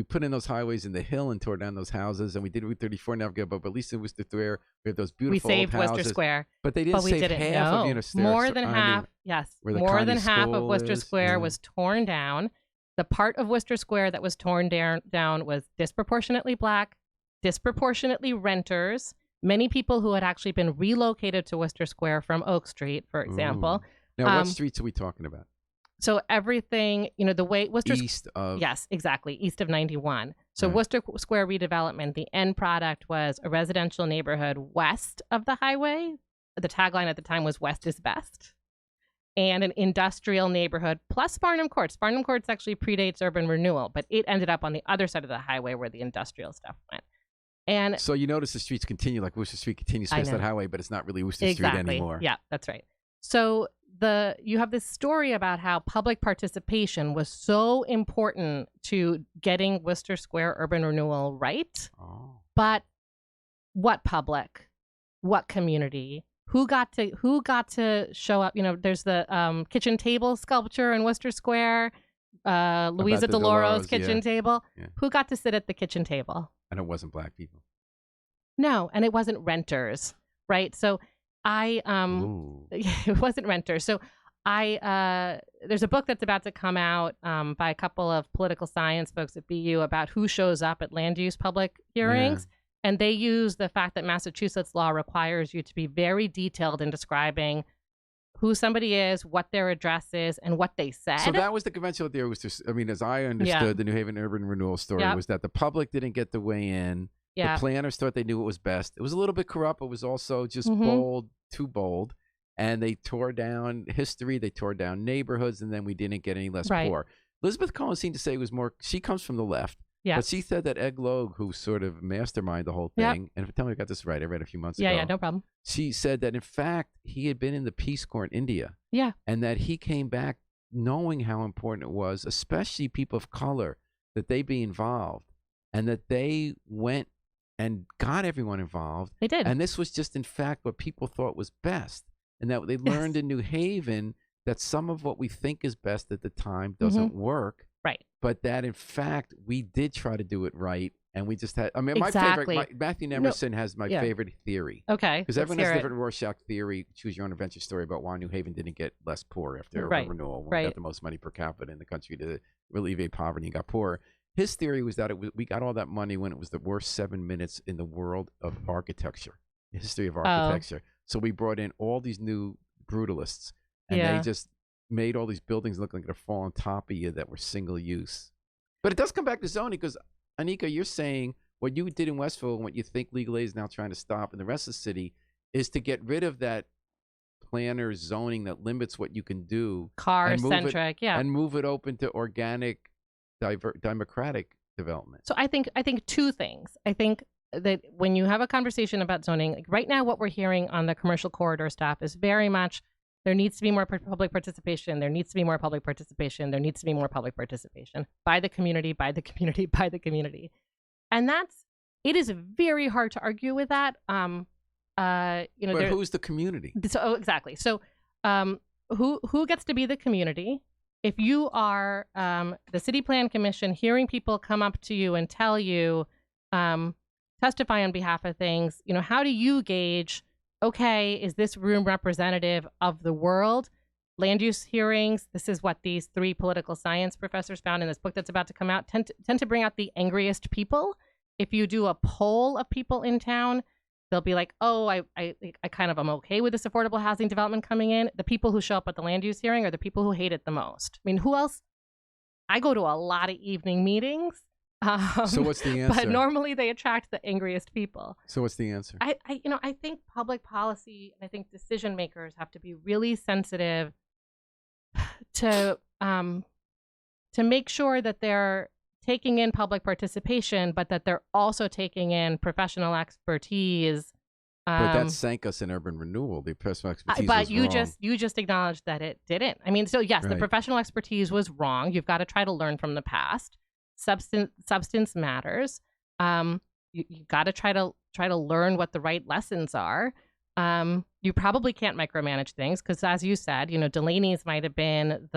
put in those highways in the hill and tore down those houses, and we did Route 34 never go, but at least in Worcester Square, we have those beautiful we saved old houses. Worcester Square. But they didn't save half of Worcester. More than half, more than half of Worcester Square was torn down. The part of Worcester Square that was torn down was disproportionately Black, disproportionately renters, many people who had actually been relocated to Worcester Square from Oak Street, for example. Ooh. Now, what streets are we talking about? So everything, the way Worcester... East of... Yes, exactly. East of 91. So Worcester Square redevelopment, the end product was a residential neighborhood west of the highway. The tagline at the time was West is Best. And an industrial neighborhood plus Barnum Courts. Barnum Courts actually predates urban renewal, but it ended up on the other side of the highway where the industrial stuff went. And so you notice the streets continue, like Worcester Street continues past that highway, but it's not really Worcester Street anymore. Yeah, that's right. So you have this story about how public participation was so important to getting Worcester Square urban renewal right. Oh. But what public? What community? Who got to show up? There's the kitchen table sculpture in Worcester Square, Louisa DeLauro's kitchen table. Yeah. Who got to sit at the kitchen table? And it wasn't Black people. No, and it wasn't renters, right? So it wasn't renters. So there's a book that's about to come out by a couple of political science folks at BU about who shows up at land use public hearings. Yeah. And they use the fact that Massachusetts law requires you to be very detailed in describing who somebody is, what their address is, and what they said. So that was the conventional idea. As I understood the New Haven urban renewal story, was that the public didn't get to weigh in. The planners thought they knew what was best. It was a little bit corrupt. It was also just bold, too bold. And they tore down history. They tore down neighborhoods. And then we didn't get any less poor. Elizabeth Cohen seemed to say it was more, she comes from the left. Yeah. But she said that Ed Logue, who sort of masterminded the whole thing, and tell me I got this right, I read a few months ago. Yeah, no problem. She said that, in fact, he had been in the Peace Corps in India. Yeah. And that he came back knowing how important it was, especially people of color, that they be involved. And that they went and got everyone involved. They did. And this was just, in fact, what people thought was best. And that they learned in New Haven that some of what we think is best at the time doesn't work. Right. But that, in fact, we did try to do it right. And we just had, my favorite, Matthew Nemerson has my favorite theory. Okay. Because everyone has a different Rorschach theory, choose your own adventure story about why New Haven didn't get less poor after urban renewal. We got the most money per capita in the country to alleviate poverty and got poorer. His theory was that we got all that money when it was the worst 7 minutes in the world of architecture, the history of architecture. So we brought in all these new brutalists, and they just made all these buildings look like they're falling on top of you that were single use. But it does come back to zoning, because Anika, you're saying what you did in Westville and what you think legal aid is now trying to stop in the rest of the city is to get rid of that planner zoning that limits what you can do. Car-centric, and move it open to organic, democratic development. So I think two things. I think that when you have a conversation about zoning, like right now what we're hearing on the commercial corridor stuff is very much there needs to be more public participation. There needs to be more public participation. There needs to be more public participation by the community, by the community, by the community. And it is very hard to argue with that. But who's the community? So exactly. So who gets to be the community? If you are the City Plan Commission, hearing people come up to you and tell you, testify on behalf of things, how do you gauge, okay, is this room representative of the world? Land use hearings, this is what these 3 political science professors found in this book that's about to come out, tend to bring out the angriest people. If you do a poll of people in town, they'll be like, oh, I kind of am okay with this affordable housing development coming in. The people who show up at the land use hearing are the people who hate it the most. I mean, who else? I go to a lot of evening meetings. So what's the answer? But normally they attract the angriest people. So what's the answer? I think public policy and I think decision makers have to be really sensitive to make sure that they're taking in public participation, but that they're also taking in professional expertise. But that sank us in urban renewal. The professional expertise but was you wrong. you just acknowledged that it didn't. I mean, so yes, the professional expertise was wrong. You've got to try to learn from the past. Substance matters. You got to try to learn what the right lessons are. You probably can't micromanage things because, as you said, Delaney's might have been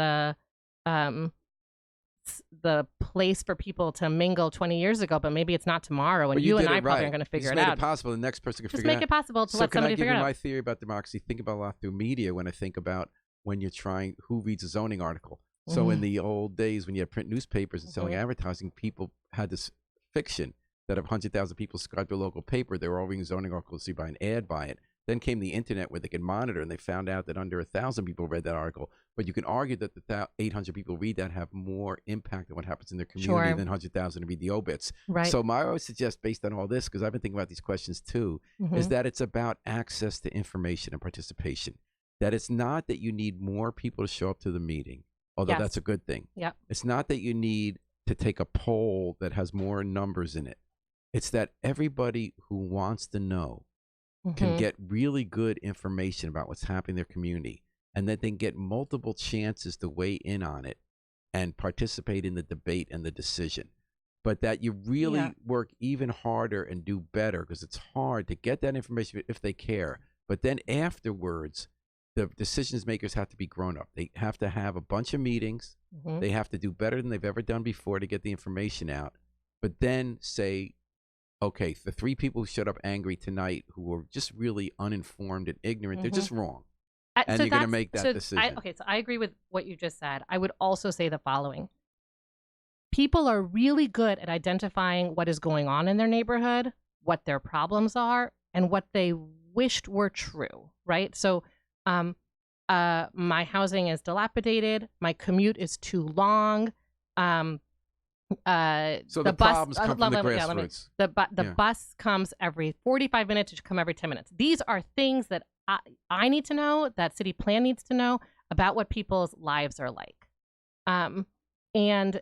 the place for people to mingle 20 years ago, but maybe it's not tomorrow, and you and I probably aren't going to figure it out. Just make it possible. The next person can just figure it out. Just make it possible to let somebody figure it out. So can I give you my theory about democracy? Think about a lot through media when I think about when you're trying, who reads a zoning article. So in the old days when you had print newspapers and selling advertising, people had this fiction that if 100,000 people subscribed to a local paper, they were all reading zoning articles, so you buy an ad by it. Then came the internet where they could monitor, and they found out that under 1,000 people read that article. But you can argue that the 800 people read that have more impact on what happens in their community than 100,000 to read the obits. Right. So I always suggest, based on all this, because I've been thinking about these questions too, is that it's about access to information and participation. That it's not that you need more people to show up to the meeting, although that's a good thing. Yep. It's not that you need to take a poll that has more numbers in it. It's that everybody who wants to know can get really good information about what's happening in their community, and that they can get multiple chances to weigh in on it and participate in the debate and the decision. But that you really work even harder and do better, because it's hard to get that information if they care. But then afterwards, the decisions makers have to be grown up. They have to have a bunch of meetings. They have to do better than they've ever done before to get the information out. But then say, okay, the 3 people who showed up angry tonight who were just really uninformed and ignorant, they're just wrong. And you're going to make that decision. So I agree with what you just said. I would also say the following. People are really good at identifying what is going on in their neighborhood, what their problems are, and what they wished were true, right? So my housing is dilapidated. My commute is too long. So the problems come from the grassroots. The bus comes every 45 minutes. It should come every 10 minutes. These are things that I need to know, that city plan needs to know about what people's lives are like. And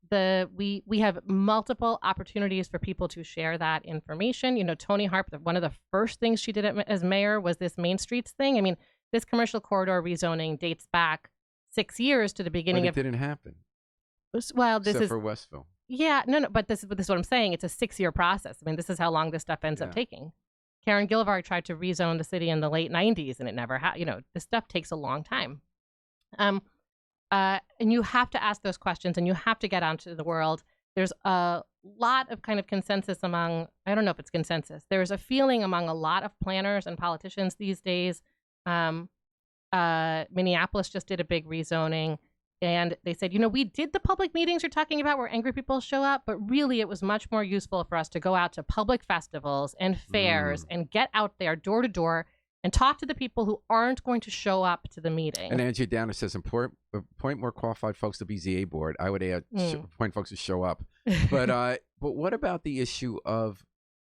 we have multiple opportunities for people to share that information. Tony Harp, one of the first things she did as mayor was this Main Streets thing. I mean, this commercial corridor rezoning dates back 6 years to the beginning but it didn't happen. Well, this Except is for Westville. Yeah, no, but this is what I'm saying. It's a 6-year process. I mean, this is how long this stuff ends up taking. Karen Gilvard tried to rezone the city in the late 90s, and it never happened. This stuff takes a long time. And you have to ask those questions, and you have to get onto the world. There's a lot of kind of consensus among, I don't know if it's consensus. There's a feeling among a lot of planners and politicians these days. Minneapolis just did a big rezoning. And they said, we did the public meetings you're talking about where angry people show up, but really it was much more useful for us to go out to public festivals and fairs and get out there door to door and talk to the people who aren't going to show up to the meeting. And Andrea Downer says, appoint more qualified folks to BZA board. I would add, appoint folks who show up. But what about the issue of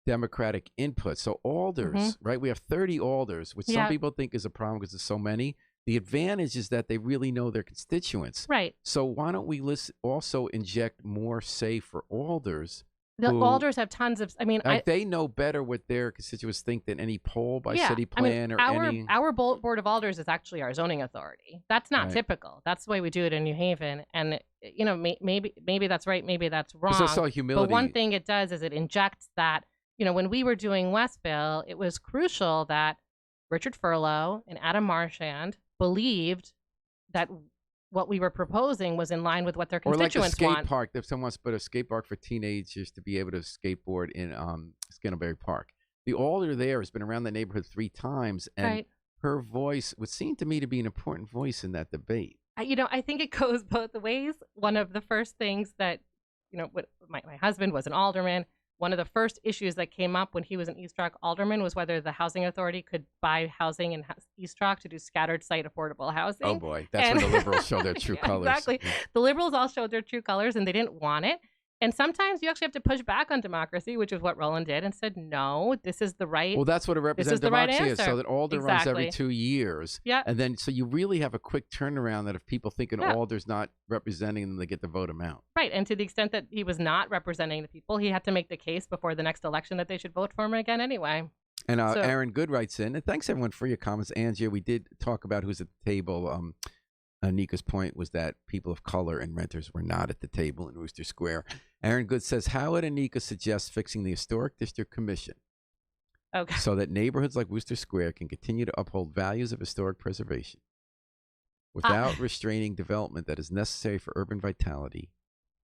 democratic input? So alders, right? We have 30 alders, which some people think is a problem because there's so many. The advantage is that they really know their constituents. Right. So why don't we also inject more say for alders? The alders have tons of, they know better what their constituents think than any poll by city plan our board of alders is actually our zoning authority. That's not typical. That's the way we do it in New Haven. And, maybe that's right. Maybe that's wrong. It's also humility. But one thing it does is it injects that, when we were doing Westville, it was crucial that Richard Furlow and Adam Marchand believed that what we were proposing was in line with what their constituents want. Or like a skate park. If someone wants to put a skate park for teenagers to be able to skateboard in Skinnelberry Park. The alder there has been around the neighborhood 3 times, and her voice would seem to me to be an important voice in that debate. I think it goes both ways. One of the first things that, my husband was an alderman. one of the first issues that came up when he was an East Rock alderman was whether the housing authority could buy housing in East Rock to do scattered site affordable housing. Oh boy, that's when the liberals show their true colors. Exactly. Yeah. The liberals all showed their true colors and they didn't want it. And sometimes you actually have to push back on democracy, which is what Roland did, and said, no, this is the right. Well, that's what a representative democracy is, so that Alder runs exactly. every 2 years. Yeah. And then, so you really have a quick turnaround that if people think an Alder's not representing them, they get to vote him out. Right. And to the extent that he was not representing the people, he had to make the case before the next election that they should vote for him again anyway. And Aaron Good writes in, and thanks everyone for your comments. Angie, we did talk about who's at the table. Anika's point was that people of color and renters were not at the table in Rooster Square. Aaron Good says, how would Anika suggest fixing the Historic District Commission so that neighborhoods like Rooster Square can continue to uphold values of historic preservation without restraining development that is necessary for urban vitality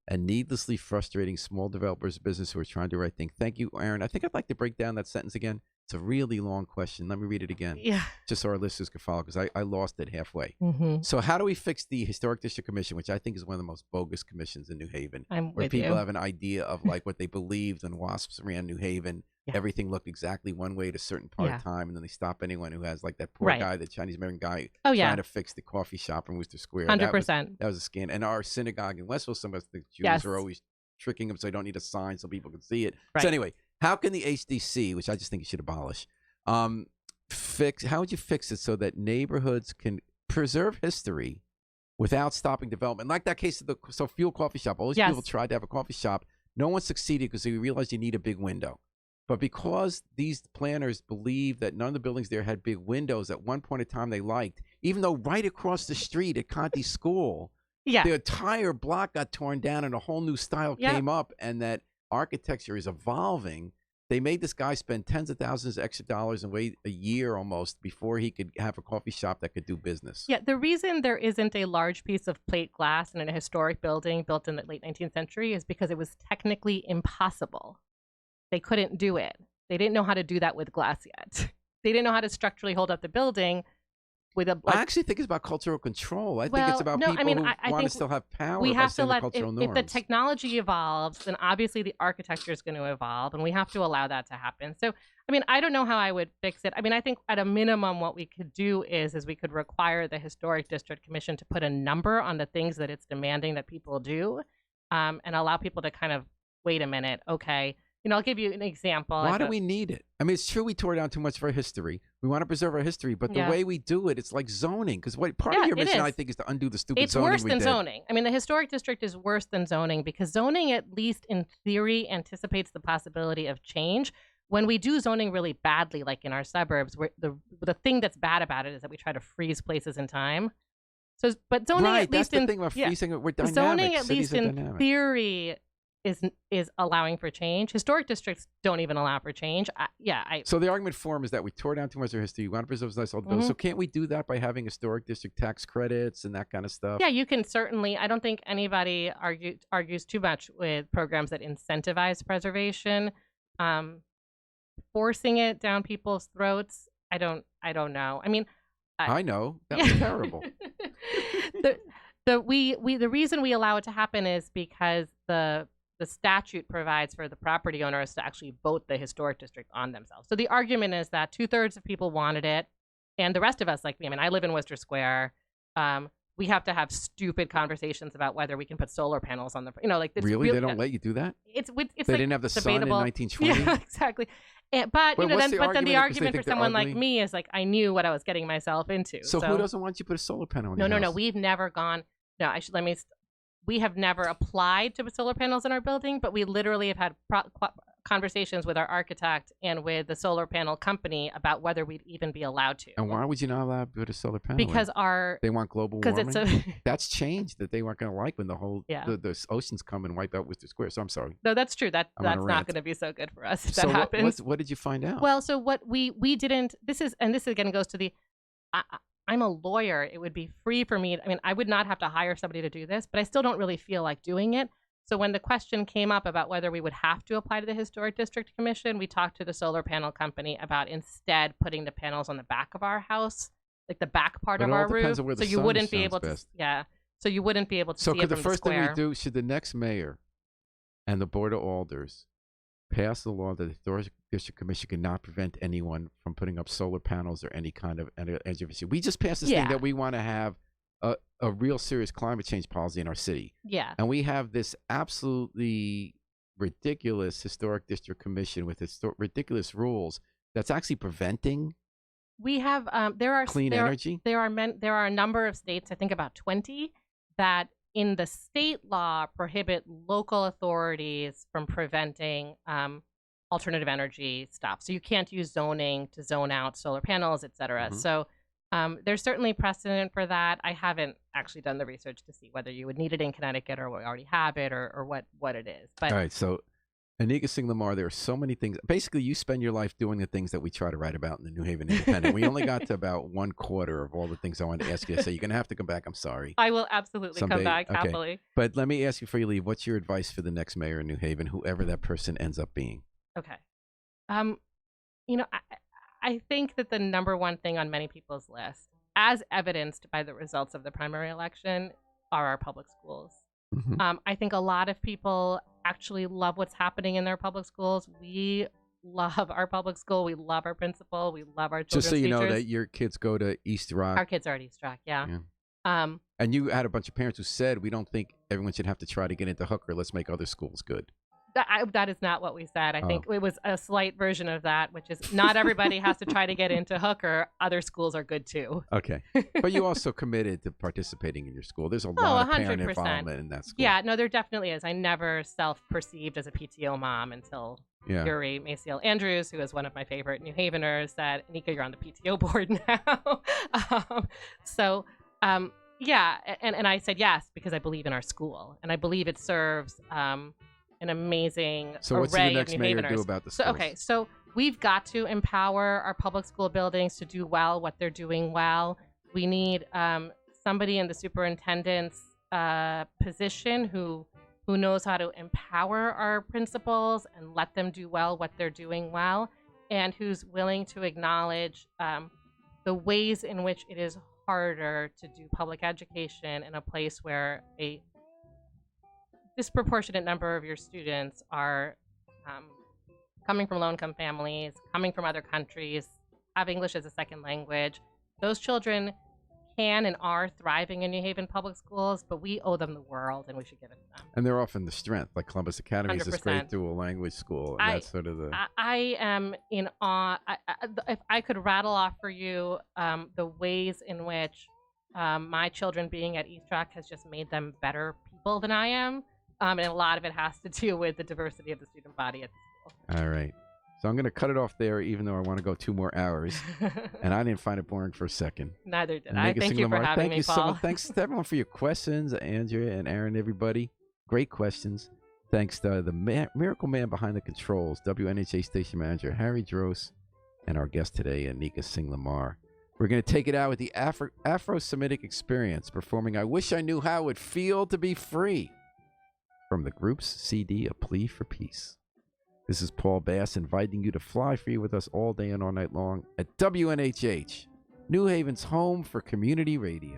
and needlessly frustrating small developers and business who are trying to do the right thing? Thank you, Aaron. I think I'd like to break down that sentence again. It's a really long question. Let me read it again. Yeah. Just so our listeners can follow, because I lost it halfway. Mm-hmm. So how do we fix the Historic District Commission, which I think is one of the most bogus commissions in New Haven, where people have an idea of like what they believed when WASPs ran New Haven. Yeah. Everything looked exactly one way at a certain part of time, and then they stop anyone who has like that poor guy, the Chinese American guy, trying to fix the coffee shop in Worcester Square. 100%. That was a scandal. And our synagogue in Westville, some of the Jews are always tricking them so they don't need a sign so people can see it. Right. So anyway, how can the HDC, which I just think you should abolish, how would you fix it so that neighborhoods can preserve history without stopping development? Like that case of the Fuel Coffee Shop. All these people tried to have a coffee shop. No one succeeded because they realized you need a big window. But because these planners believed that none of the buildings there had big windows at one point in time they liked, even though right across the street at Conti School, the entire block got torn down and a whole new style came up, and that architecture is evolving. They made this guy spend tens of thousands of extra dollars and wait a year almost before he could have a coffee shop that could do business. Yeah, the reason there isn't a large piece of plate glass in a historic building built in the late 19th century is because it was technically impossible. They couldn't do it. They didn't know how to do that with glass yet. They didn't know how to structurally hold up the building with a. I actually think it's about cultural control. I think it's about people who want to still have power. We have to let if the technology evolves, then obviously the architecture is going to evolve, and we have to allow that to happen. So, I mean, I don't know how I would fix it. I mean, I think at a minimum, what we could do is we could require the Historic District Commission to put a number on the things that it's demanding that people do, and allow people to kind of wait a minute. Okay. You know, I'll give you an example. Why do we need it? I mean, it's true we tore down too much of our history. We want to preserve our history, but the way we do it, it's like zoning. Because part of your mission, I think, is to undo the stupid zoning we did. It's worse than zoning. I mean, the historic district is worse than zoning because zoning, at least in theory, anticipates the possibility of change. When we do zoning really badly, like in our suburbs, the thing that's bad about it is that we try to freeze places in time. So, but zoning, at least that's the thing about freezing. We're dynamic. Zoning, at least in theory, is allowing for change. Historic districts don't even allow for change. So the argument for them is that we tore down too much of our history. We want to preserve nice old buildings. So can't we do that by having historic district tax credits and that kind of stuff? Yeah, you can certainly. I don't think anybody argues too much with programs that incentivize preservation. Forcing it down people's throats, I don't know. I mean, I know that was terrible. The reason we allow it to happen is because the statute provides for the property owners to actually vote the historic district on themselves. So the argument is that 2/3 of people wanted it, and the rest of us, like me, I mean, I live in Worcester Square. We have to have stupid conversations about whether we can put solar panels on the, like this. Really? They don't let you do that? It's they didn't have the sun in 1920? Yeah, exactly. But then the argument for someone like me is like, I knew what I was getting myself into. So who doesn't want you to put a solar panel on your house? No. We've never gone. No, we have never applied to put solar panels in our building, but we literally have had conversations with our architect and with the solar panel company about whether we'd even be allowed to. And why would you not allow to put a solar panel? Because they want global warming. That's changed that they weren't going to like when the whole the oceans come and wipe out Worcester Square. So I'm sorry. No, that's true. That's not going to be so good for us if that happens. What did you find out? Well, so what we didn't. This again goes to the. I'm a lawyer. It would be free for me. I mean, I would not have to hire somebody to do this, but I still don't really feel like doing it. So when the question came up about whether we would have to apply to the Historic District Commission, we talked to the solar panel company about instead putting the panels on the back of our house, like the back part of our roof. So you wouldn't be able to. Yeah. So you wouldn't be able to see it from the square. So the first thing we do, should the next mayor and the board of alders passed the law that the Historic District Commission cannot prevent anyone from putting up solar panels or any kind of energy efficiency. We just passed this thing that we want to have a real serious climate change policy in our city. Yeah. And we have this absolutely ridiculous Historic District Commission with ridiculous rules that's actually preventing we have clean energy. There are a number of states, I think about 20, that in the state law prohibit local authorities from preventing alternative energy stuff. So you can't use zoning to zone out solar panels, et cetera. So there's certainly precedent for that. I haven't actually done the research to see whether you would need it in Connecticut or we already have it or what it is. But all right, so Anika, Singh, Lemar, there are so many things. Basically, you spend your life doing the things that we try to write about in the New Haven Independent. We only got to about 1/4 of all the things I wanted to ask you. So you're going to have to come back. I'm sorry. I will absolutely come back happily. But let me ask you before you leave, what's your advice for the next mayor in New Haven, whoever that person ends up being? Okay. I think that the number one thing on many people's list, as evidenced by the results of the primary election, are our public schools. I think a lot of people actually love what's happening in their public schools. We love our public school. We love our principal. We love our children's Just so you teachers. know that your kids go to East Rock. Our kids are at East Rock, yeah. And you had a bunch of parents who said, we don't think everyone should have to try to get into Hooker. Let's make other schools good. That is not what we said. I think it was a slight version of that, which is not everybody has to try to get into Hooker. Other schools are good too. Okay. But you also committed to participating in your school. There's a lot of parent involvement in that school. Yeah, no, there definitely is. I never self-perceived as a PTO mom until Yuri Maciel Andrews, who is one of my favorite New Haveners, said, Anika, you're on the PTO board now. And I said yes because I believe in our school. And I believe it serves an amazing So what's the array next of New mayor Haveners. do about the schools? So we've got to empower our public school buildings to do well what they're doing well. We need somebody in the superintendent's position who knows how to empower our principals and let them do well what they're doing well, and who's willing to acknowledge the ways in which it is harder to do public education in a place where a disproportionate number of your students are coming from low-income families, coming from other countries, have English as a second language. Those children can and are thriving in New Haven public schools, but we owe them the world, and we should give it to them. And they're often the strength. Like Columbus Academy is this great 100%. dual language school. And that's sort of the... I am in awe. If I could rattle off for you the ways in which my children being at East Rock has just made them better people than I am. And a lot of it has to do with the diversity of the student body at the school. All right. So I'm going to cut it off there, even though I want to go 2 more hours. And I didn't find it boring for a second. Neither did I. Thank you for having me, Paul. Thanks to everyone for your questions, Andrea and Aaron, everybody. Great questions. Thanks to the miracle man behind the controls, WNHA station manager Harry Dross, and our guest today, Anika Singh Lemar. We're going to take it out with the Afro-Semitic Experience, performing I Wish I Knew How It Would Feel to Be Free, from the group's CD, A Plea for Peace. This is Paul Bass inviting you to fly free with us all day and all night long at WNHH, New Haven's home for community radio.